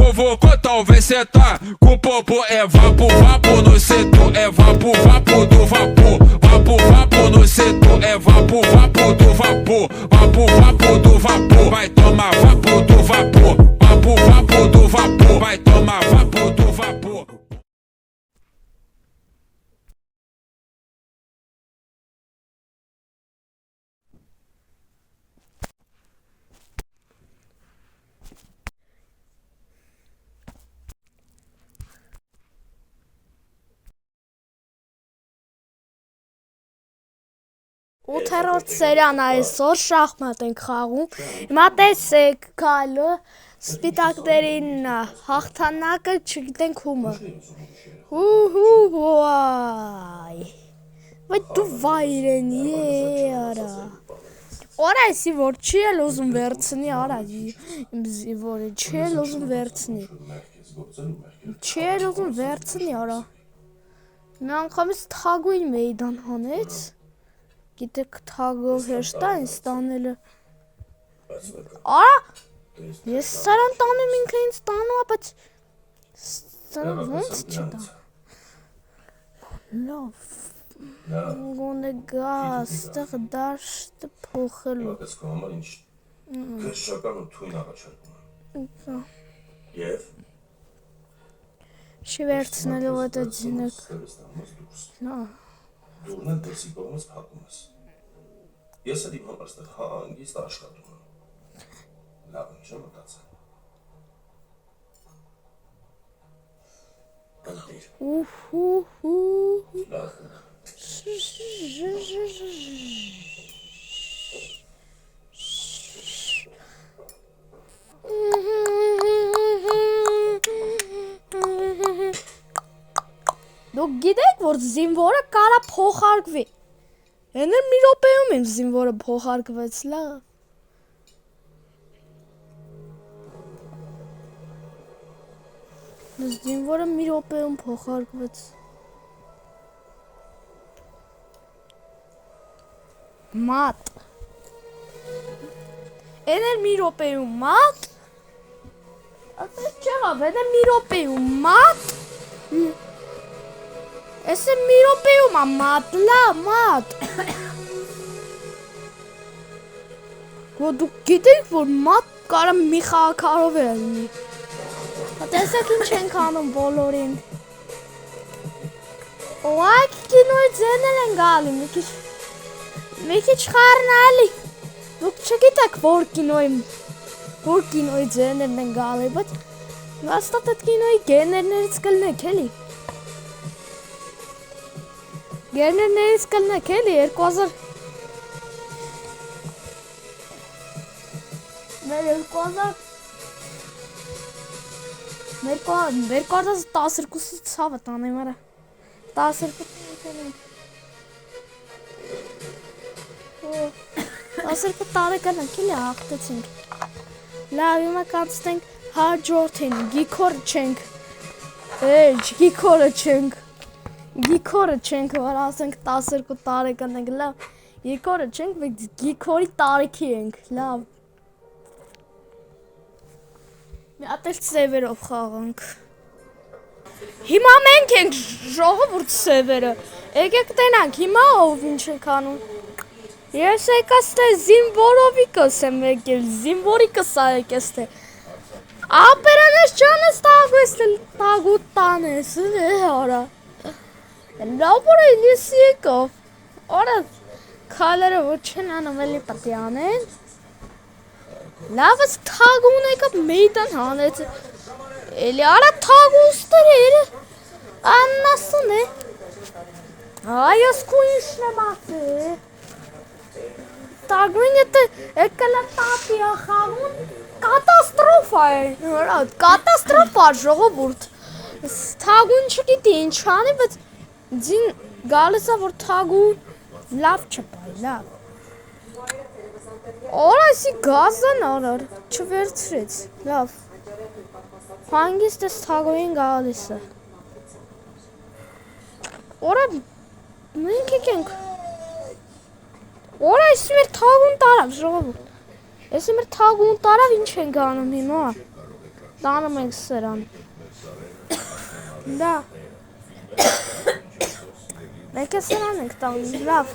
convocou, talvez cê tá com popo. É vapo, vapo no setor. É vapo, vapo do vapor. Vapo, vapo no setor. É vapo, vapo do vapor. Vapo, vapo do vapor. Vai tomar vapo do vapor. Vapo, vapo do vapor. Vai tomar vapo do vapor. Ութերորդ սերիան այսօր շախմատ ենք խաղում։ Հիմա տեսեք գալը սպիտակներին հաղթանակը չգիտենք ումը։ Վայ։ Վայ դու վայրենի արա։ Արա էսի որ չի էլ ուզում վերցնի արա իմ զինվորը չի էլ ուզում վերցնի։ Չի էլ ուզում վերցնի արա։ Մի անգամից թագույն մեյդան հանեց։ Գիտեք թագով հեշտ է ինձ տանելը։ Արա ես սարան տանում ինքը ինձ տանում է, բայց սարան ոնց չտա։ Լավ։ Գոնե գա ստեղ դաշտը փոխելու։ Քրշական ու թույն առաջարկում եմ։ Եվ Չի վերցնելու այդ ձինեք։ Լավ։ դուրն դրսի կողմից փակում ես։ Ես էլ իմ համար ստեղ հանգիստ աշխատում եմ։ Լավ ինչ եմ մտածել։ Անհիր։ Լավ։ Դուք գիտեք, որ զինվորը կարա փոխարկվի։ Հեն էլ մի րոպեում եմ զինվորը փոխարկվեց, լավ։ Զինվորը մի րոպեում փոխարկվեց։ Մատ։ Հեն էլ մի րոպեում մատ։ Ասես չեղավ, հեն էլ մի րոպեում մատ։ Էսը մի րոպեում է մատ, լավ, մատ։ Որ դուք գիտեք, որ մատ կարա մի խաղաքարով է լինի։ Տեսեք ինչ ենք անում բոլորին։ Ոայք կինոյի ձենել են գալի, մի քիչ խառնալի։ Դուք չգիտեք, որ կինոյի ձեներն են գալի, բայց վաստատ այդ կինոյի գեներներից կլնեք, էլի։ Գերներներից կլնեք էլի 2000 Մեր 2012-ից ցավը տանեմ արա 12 տարեկան ենք էլի հաղթեցինք լավ հիմա կանցնենք հաջորդին գիքորը չենք Գիքորը չենք, որ ասենք 12 տարեկան ենք, լավ, գիքորը չենք, բայց գիքորի տարիքի ենք, լավ։ Մի հատ էլ սևերով խաղանք։ Հիմա մենք ենք ժողովուրդ սևերը, եկեք տենանք, հիմա ով ինչ ենք անում։ Ես եկա ստե զինվորովիկս եմ եկել, զինվորիկս ա եկես թե։ Ապերանես չանես տագուտ տանես, արա։ Լավորը լիսի եկավ, արա քալերը որ չեն անում էլի պտի անեն, լավս թագուն եկավ մեյդան հանեց, էլի արա թագուստր էր, աննասուն է, այս կու իշն եմ ասե, թագուն եկել է տատի ախաղուն, կատաստրոֆա է, կատաստրոֆա ժողովուրդ, թագուն չգիտի ինչ անի, բայց Ձին գալիս է, որ թագուն լավ չպայ, լավ։ Օր այսի գազան արար, չվերցրեց, լավ։ Հանգիստ ես թագույն գալիս է։ Օրա մենք եկենք։ Օրա այսի մեր թագուն տարավ, ժողովուրդ։ Այսի մեր թագուն տարավ ինչ ենք անում հիմա։ Տանում ենք սրան։ Դա։ Մենք է սրան ենք տանում, լավ։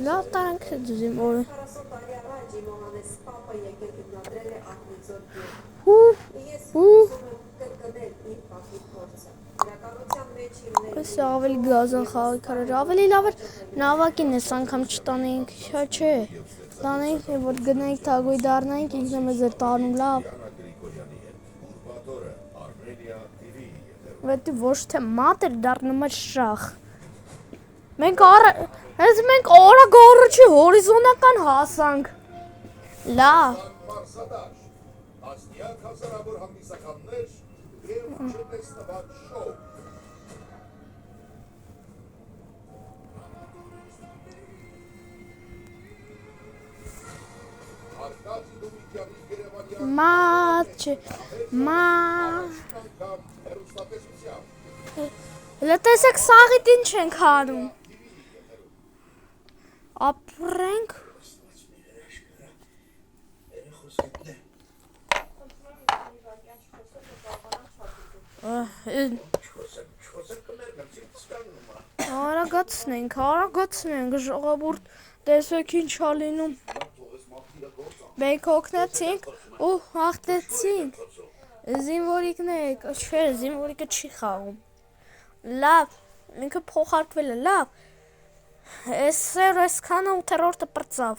Լավ տարանք զինվորը։ Պես ավելի գազ են խաղի կարար, ավելի լավ էր նավակին ես անգամ չտանեինք, չէ, տանեինք, որ գնայինք թագոյ դարնայինք, ինքն է մեզ էր տանում, լավ։ Վետի ոչ թե մատ էր դարնում էր շախ։ Մենք օրագ առաջի հորիզոնական հասանք, լավ։ Մատ չէ, լտեսեք սաղիտ ինչ ենք հանում, ապրենք, արագացնենք, ժողովուրդ, տեսեք ինչ ա լինում, մենք օգնեցինք ու հաղթեցինք, զինվորիկներ, չէ, զինվորիկը չի խաղում, լավ, ինքը փոխարկվել է, լավ, այսքանը 8-րդը պրծավ,